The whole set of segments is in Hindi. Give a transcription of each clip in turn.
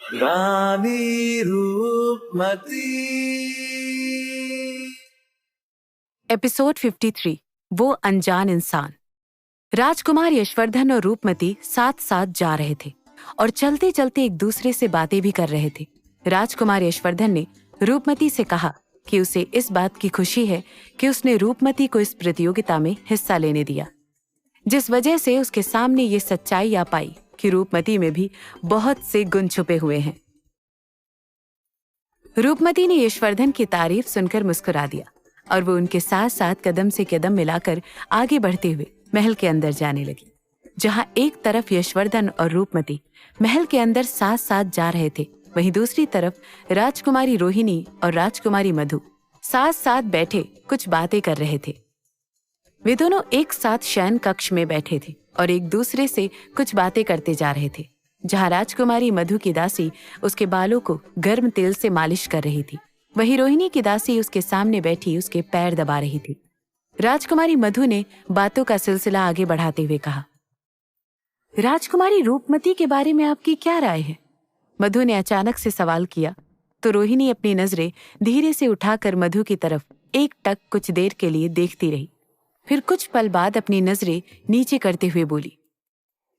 रानी रूपमती। एपिसोड 53 वो अनजान इंसान। राजकुमार यशवर्धन और रूपमती साथ साथ जा रहे थे और चलते चलते एक दूसरे से बातें भी कर रहे थे। राजकुमार यशवर्धन ने रूपमती से कहा कि उसे इस बात की खुशी है कि उसने रूपमती को इस प्रतियोगिता में हिस्सा लेने दिया, जिस वजह से उसके सामने ये सच्चाई आ पाई कि रूपमती में भी बहुत से गुण छुपे हुए हैं। रूपमती ने यशवर्धन की तारीफ सुनकर मुस्कुरा दिया और वो उनके साथ साथ कदम से कदम मिलाकर आगे बढ़ते हुए महल के अंदर जाने लगी। जहां एक तरफ यशवर्धन और रूपमती महल के अंदर साथ साथ जा रहे थे, वहीं दूसरी तरफ राजकुमारी रोहिणी और राजकुमारी मधु साथ साथ बैठे कुछ बातें कर रहे थे। वे दोनों एक साथ शयन कक्ष में बैठे थे और एक दूसरे से कुछ बातें करते जा रहे थे। जहां राजकुमारी मधु की दासी उसके बालों को गर्म तेल से मालिश कर रही थी, वहीं रोहिणी की दासी उसके सामने बैठी उसके पैर दबा रही थी। राजकुमारी मधु ने बातों का सिलसिला आगे बढ़ाते हुए कहा, राजकुमारी रूपमती के बारे में आपकी क्या राय है? मधु ने अचानक से सवाल किया तो रोहिणी अपनी नजरें धीरे से उठाकर मधु की तरफ एक टक कुछ देर के लिए देखती रही। फिर कुछ पल बाद अपनी नजरें नीचे करते हुए बोली,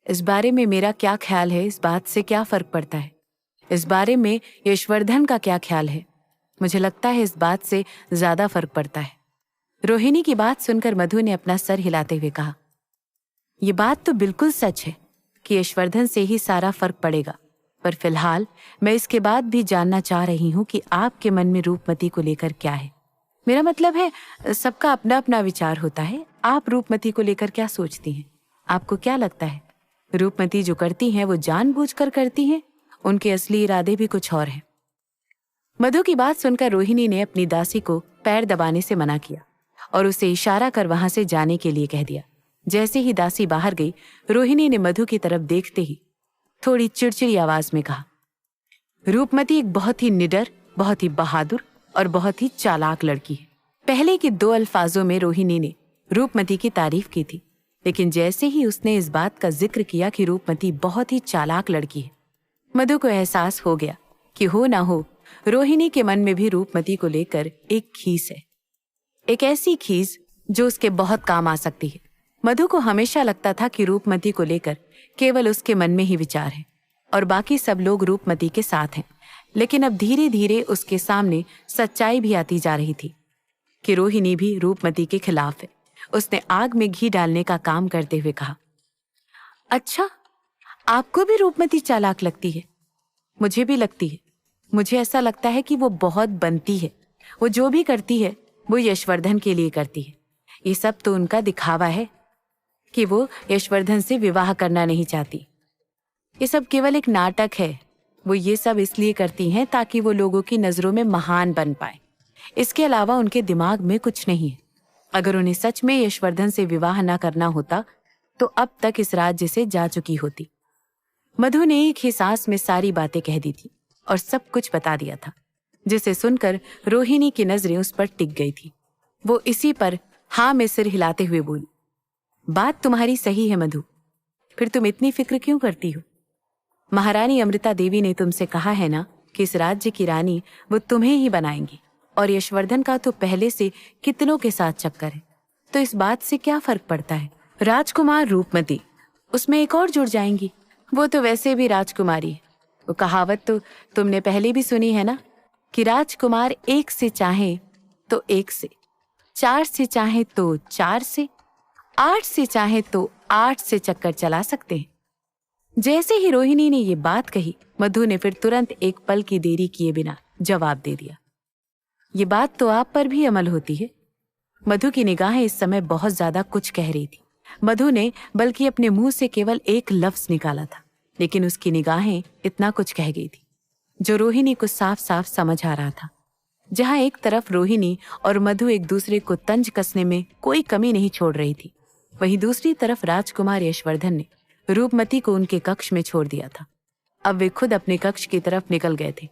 इस बारे में मेरा क्या ख्याल है, इस बात से क्या फर्क पड़ता है? इस बारे में यशवर्धन का क्या ख्याल है? मुझे लगता है इस बात से ज्यादा फर्क पड़ता है। रोहिणी की बात सुनकर मधु ने अपना सर हिलाते हुए कहा, यह बात तो बिल्कुल सच है कि यशवर्धन से ही सारा फर्क पड़ेगा, पर फिलहाल मैं इसके बाद भी जानना चाह रही हूं कि आपके मन में रूपमती को लेकर क्या है। मेरा मतलब है, सबका अपना अपना विचार होता है। आप रूपमती को लेकर क्या सोचती हैं? आपको क्या लगता है रूपमती जो करती हैं वो जानबूझकर करती हैं? उनके असली इरादे भी कुछ और हैं। मधु की बात सुनकर रोहिणी ने अपनी दासी को पैर दबाने से मना किया और उसे इशारा कर वहां से जाने के लिए कह दिया। जैसे ही दासी बाहर गई, रोहिणी ने मधु की तरफ देखते ही थोड़ी चिड़चिड़ी आवाज में कहा, रूपमती एक बहुत ही निडर, बहुत ही बहादुर और बहुत ही चालाक लड़की है। पहले के 2 अल्फाजों में रोहिणी ने रूपमती की तारीफ की थी, लेकिन जैसे ही उसने इस बात का जिक्र किया कि रूपमती बहुत ही चालाक लड़की है, मधु को एहसास हो गया कि हो ना हो रोहिणी के मन में भी रूपमती को लेकर एक खीस है, एक ऐसी खीस जो उसके बहुत काम आ सकती है। मधु को हमेशा लगता था कि रूपमती को लेकर केवल उसके मन में ही विचार है और बाकी सब लोग रूपमती के साथ हैं, लेकिन अब धीरे धीरे उसके सामने सच्चाई भी आती जा रही थी कि रोहिणी भी रूपमती के खिलाफ है। उसने आग में घी डालने का काम करते हुए कहा, अच्छा, आपको भी रूपमती चालाक लगती है? मुझे भी लगती है। मुझे ऐसा लगता है कि वो बहुत बनती है। वो जो भी करती है वो यशवर्धन के लिए करती है। ये सब तो उनका दिखावा है कि वो यशवर्धन से विवाह करना नहीं चाहती। ये सब केवल एक नाटक है। वो ये सब इसलिए करती हैं ताकि वो लोगों की नजरों में महान बन पाए। इसके अलावा उनके दिमाग में कुछ नहीं है। अगर उन्हें सच में यशवर्धन से विवाह न करना होता तो अब तक इस राज्य से जा चुकी होती। मधु ने एक ही सांस में सारी बातें कह दी थी और सब कुछ बता दिया था, जिसे सुनकर रोहिणी की नजरें उस पर टिक गई थी। वो इसी पर हाँ में सिर हिलाते हुए बोली, बात तुम्हारी सही है मधु, फिर तुम इतनी फिक्र क्यों करती हो? महारानी अमृता देवी ने तुमसे कहा है ना कि इस राज्य की रानी वो तुम्हें ही बनाएंगी, और यशवर्धन का तो पहले से कितनों के साथ चक्कर है, तो इस बात से क्या फर्क पड़ता है? राजकुमार रूपमती, उसमें एक और जुड़ जाएंगी। वो तो वैसे भी राजकुमारी है। वो कहावत तो तुमने पहले भी सुनी है ना कि राजकुमार 1 से चाहे तो 1 से, 4 से चाहे तो 4 से, 8 से चाहे तो 8 से चक्कर चला सकते हैं। जैसे ही रोहिणी ने ये बात कही, मधु ने फिर तुरंत एक पल की देरी किए बिना जवाब दे दिया, ये बात तो आप पर भी अमल होती है। मधु की निगाहें इस समय बहुत ज्यादा कुछ कह रही थी। मधु ने बल्कि अपने मुंह से केवल एक लफ्ज निकाला था, लेकिन उसकी निगाहें इतना कुछ कह गई थी जो रोहिणी को साफ साफ समझ आ रहा था। जहां एक तरफ रोहिणी और मधु एक दूसरे को तंज कसने में कोई कमी नहीं छोड़ रही थी, वहीं दूसरी तरफ राजकुमार यशवर्धन ने रूपमती को उनके कक्ष में छोड़ दिया था। अब वे खुद अपने कक्ष की तरफ निकल गए थे।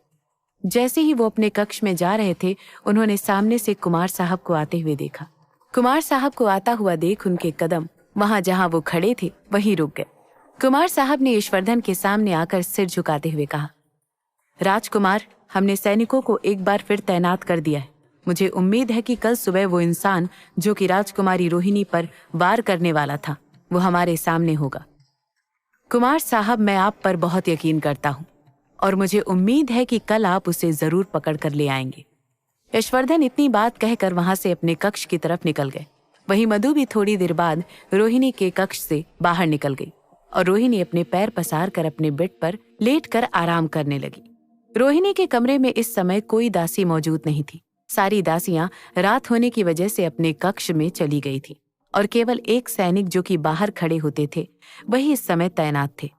जैसे ही वो अपने कक्ष में जा रहे थे, उन्होंने सामने से कुमार साहब को आते हुए देखा। कुमार साहब को आता हुआ देख उनके कदम वहां जहां वो खड़े थे वहीं रुक गए। कुमार साहब ने यशवर्धन के सामने आकर सिर झुकाते हुए कहा, राजकुमार, हमने सैनिकों को एक बार फिर तैनात कर दिया है। मुझे उम्मीद है कि कल सुबह वो इंसान जो कि राजकुमारी रोहिणी पर वार करने वाला था, वो हमारे सामने होगा। कुमार साहब, मैं आप पर बहुत यकीन करता हूँ और मुझे उम्मीद है कि कल आप उसे जरूर पकड़ कर ले आएंगे। यशवर्धन इतनी बात कहकर वहां से अपने कक्ष की तरफ निकल गए। वहीं मधु भी थोड़ी देर बाद रोहिणी के कक्ष से बाहर निकल गई और रोहिणी अपने पैर पसार कर अपने बेड पर लेटकर आराम करने लगी। रोहिणी के कमरे में इस समय कोई दासी मौजूद नहीं थी। सारी दासियां रात होने की वजह से अपने कक्ष में चली गई थी और केवल एक सैनिक जो कि बाहर खड़े होते थे वही इस समय तैनात थे।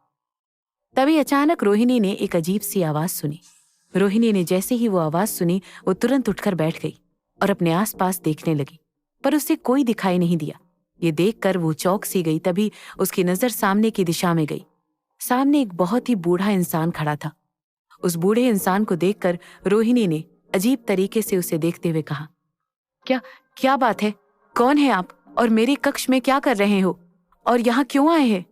तभी अचानक रोहिणी ने एक अजीब सी आवाज सुनी। रोहिणी ने जैसे ही वो आवाज सुनी, वो तुरंत उठकर बैठ गई और अपने आसपास देखने लगी, पर उसे कोई दिखाई नहीं दिया। ये देखकर वो चौंक सी गई। तभी उसकी नजर सामने की दिशा में गई। सामने एक बहुत ही बूढ़ा इंसान खड़ा था। उस बूढ़े इंसान को देखकर रोहिणी ने अजीब तरीके से उसे देखते हुए कहा, क्या क्या बात है? कौन है आप और मेरे कक्ष में क्या कर रहे हो और यहाँ क्यों आए हैं?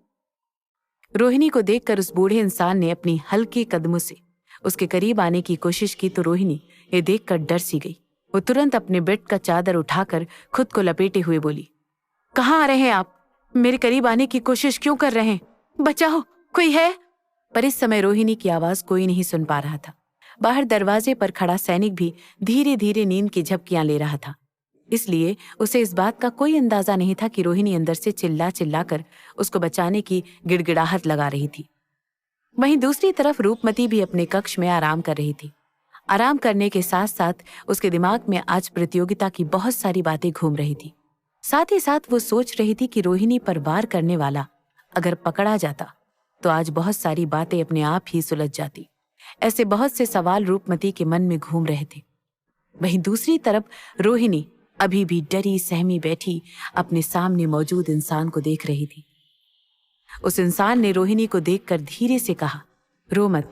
रोहिणी को देखकर उस बूढ़े इंसान ने अपनी हल्के कदमों से उसके करीब आने की कोशिश की तो रोहिणी ये देखकर डर सी गई। वो तुरंत अपने बेड का चादर उठाकर खुद को लपेटे हुए बोली, कहाँ आ रहे हैं आप? मेरे करीब आने की कोशिश क्यों कर रहे हैं? बचाओ, कोई है? पर इस समय रोहिणी की आवाज कोई नहीं सुन पा रहा था। बाहर दरवाजे पर खड़ा सैनिक भी धीरे धीरे नींद की झपकियां ले रहा था, इसलिए उसे इस बात का कोई अंदाजा नहीं था कि रोहिणी अंदर से चिल्ला चिल्लाकर उसको बचाने की गिड़गिड़ाहट लगा रही थी। वहीं दूसरी तरफ रूपमती भी अपने कक्ष में आराम कर रही थी। आराम करने के साथ साथ उसके दिमाग में आज प्रतियोगिता की बहुत सारी बातें घूम रही थी। साथ ही साथ वो सोच रही थी कि रोहिणी पर वार करने वाला अगर पकड़ा जाता तो आज बहुत सारी बातें अपने आप ही सुलझ जाती। ऐसे बहुत से सवाल रूपमती के मन में घूम रहे थे। वहीं दूसरी तरफ रोहिणी अभी भी डरी सहमी बैठी अपने सामने मौजूद इंसान को देख रही थी। उस इंसान ने रोहिणी को देखकर धीरे से कहा, रो मत,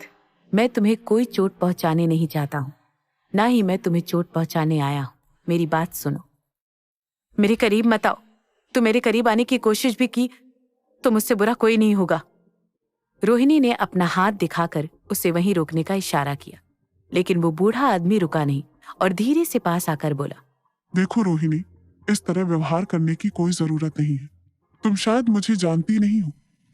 मैं तुम्हें कोई चोट पहुंचाने नहीं चाहता हूं, ना ही मैं तुम्हें चोट पहुंचाने आया हूं। मेरी बात सुनो, मेरे करीब मत आओ। तुम मेरे करीब आने की कोशिश भी की तो मुझसे बुरा कोई नहीं होगा। रोहिणी ने अपना हाथ दिखाकर उसे वहीं रोकने का इशारा किया, लेकिन वो बूढ़ा आदमी रुका नहीं और धीरे से पास आकर बोला, देखो रोहिणी, इस तरह व्यवहार करने की कोई जरूरत नहीं है। तुम शायद मुझे जानती नहीं हो,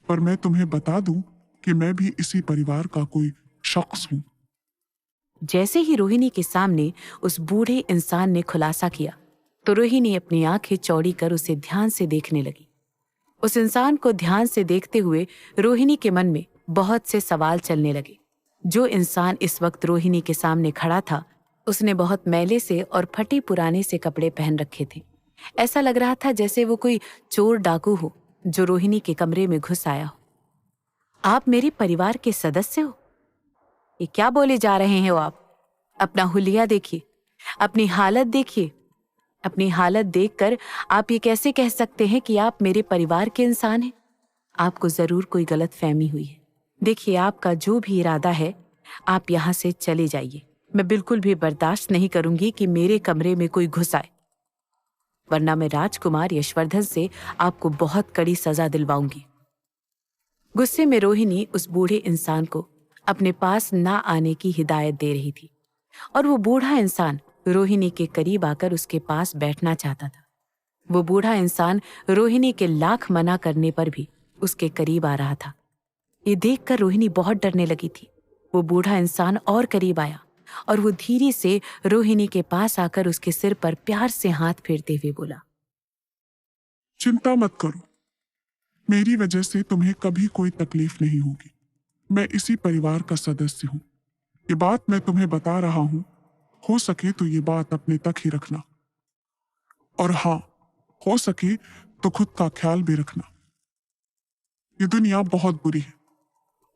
पर मैं तुम्हें बता दूं कि मैं भी इसी परिवार का कोई शख्स हूँ। जैसे ही रोहिणी के सामने उस बूढ़े इंसान ने खुलासा किया तो रोहिणी अपनी आंखें चौड़ी कर उसे ध्यान से देखने लगी। उस इंसान को ध्यान से देखते हुए रोहिणी के मन में बहुत से सवाल चलने लगे। जो इंसान इस वक्त रोहिणी के सामने खड़ा था, उसने बहुत मैले से और फटे पुराने से कपड़े पहन रखे थे। ऐसा लग रहा था जैसे वो कोई चोर डाकू हो जो रोहिणी के कमरे में घुस आया हो। आप मेरे परिवार के सदस्य हो? ये क्या बोले जा रहे हैं हो आप? अपना हुलिया देखिए, अपनी हालत देखिए। अपनी हालत देखकर आप ये कैसे कह सकते हैं कि आप मेरे परिवार के इंसान हैं? आपको जरूर कोई गलत फहमी हुई है। देखिए, आपका जो भी इरादा है, आप यहाँ से चले जाइए। मैं बिल्कुल भी बर्दाश्त नहीं करूंगी कि मेरे कमरे में कोई घुस आए, वरना मैं राजकुमार यशवर्धन से आपको बहुत कड़ी सजा दिलवाऊंगी। गुस्से में रोहिणी उस बूढ़े इंसान को अपने पास ना आने की हिदायत दे रही थी और वो बूढ़ा इंसान रोहिणी के करीब आकर उसके पास बैठना चाहता था। वो बूढ़ा इंसान रोहिणी के लाख मना करने पर भी उसके करीब आ रहा था। ये देखकर रोहिणी बहुत डरने लगी थी। वो बूढ़ा इंसान और करीब आया और वो धीरे से रोहिणी के पास आकर उसके सिर पर प्यार से हाथ फेरते हुए बोला, चिंता मत करो, मेरी वजह से तुम्हें कभी कोई तकलीफ नहीं होगी। मैं इसी परिवार का सदस्य हूँ। ये बात मैं तुम्हें बता रहा हूँ, हो सके तो ये बात अपने तक ही रखना, और हाँ, हो सके तो खुद का ख्याल भी रखना। ये दुनिया बहुत बुरी है।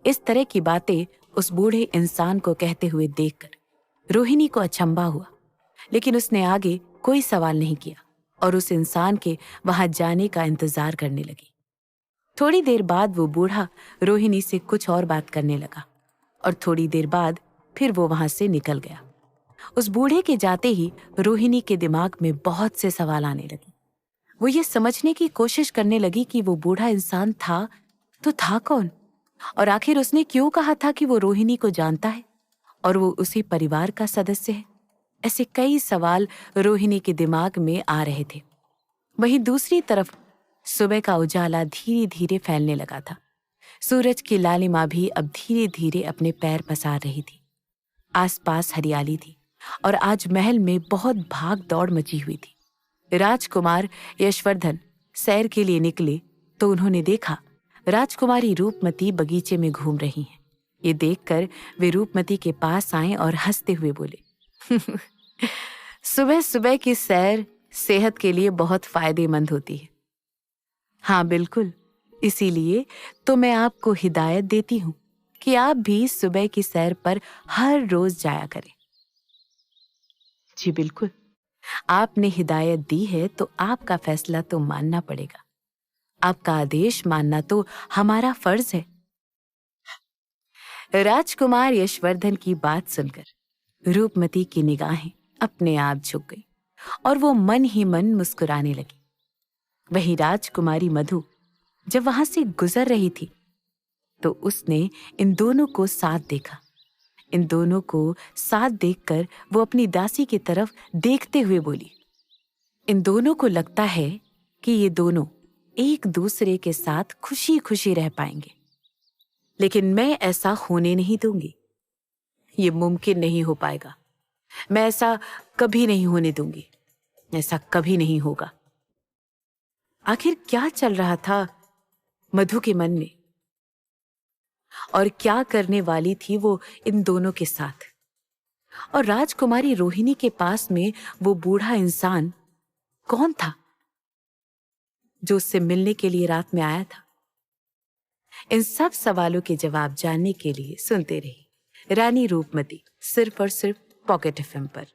इस तरह की बातें उस बूढ़े इंसान को कहते हुए देखकर रोहिणी को अचंभा हुआ, लेकिन उसने आगे कोई सवाल नहीं किया और उस इंसान के वहां जाने का इंतजार करने लगी। थोड़ी देर बाद वो बूढ़ा रोहिणी से कुछ और बात करने लगा और थोड़ी देर बाद फिर वो वहां से निकल गया। उस बूढ़े के जाते ही रोहिणी के दिमाग में बहुत से सवाल आने लगे। वो ये समझने की कोशिश करने लगी कि वो बूढ़ा इंसान था तो था कौन, और आखिर उसने क्यों कहा था कि वो रोहिणी को जानता है, और वो उसी परिवार का सदस्य है? ऐसे कई सवाल रोहिणी के दिमाग में आ रहे थे। वहीं दूसरी तरफ सुबह का उजाला धीरे धीरे फैलने लगा था। सूरज की लालिमा भी अब धीरे धीरे अपने पैर पसार रही थी। आसपास हरियाली थी और आज महल में बहुत भाग दौड़ मची हुई थी। राजकुमार यशवर्धन सैर के लिए निकले तो उन्होंने देखा राजकुमारी रूपमती बगीचे में घूम रही हैं। ये देखकर वे रूपमती के पास आए और हंसते हुए बोले, सुबह सुबह की सैर सेहत के लिए बहुत फायदेमंद होती है। हाँ बिल्कुल, इसीलिए तो मैं आपको हिदायत देती हूँ कि आप भी सुबह की सैर पर हर रोज जाया करें। जी बिल्कुल, आपने हिदायत दी है तो आपका फैसला तो मानना पड़ेगा। आपका आदेश मानना तो हमारा फर्ज है। राजकुमार यशवर्धन की बात सुनकर रूपमती की निगाहें अपने आप झुक गई और वो मन ही मन मुस्कुराने लगी। वहीं राजकुमारी मधु जब वहां से गुजर रही थी तो उसने इन दोनों को साथ देखा। इन दोनों को साथ देखकर वो अपनी दासी की तरफ देखते हुए बोली, इन दोनों को लगता है कि ये दोनों एक दूसरे के साथ खुशी खुशी रह पाएंगे, लेकिन मैं ऐसा होने नहीं दूंगी। ये मुमकिन नहीं हो पाएगा। मैं ऐसा कभी नहीं होने दूंगी। ऐसा कभी नहीं होगा। आखिर क्या चल रहा था मधु के मन में और क्या करने वाली थी वो इन दोनों के साथ? और राजकुमारी रोहिणी के पास में वो बूढ़ा इंसान कौन था जो उससे मिलने के लिए रात में आया था? इन सब सवालों के जवाब जानने के लिए सुनते रहिए रानी रूपमती, सिर्फ और सिर्फ पॉकेट एफएम पर।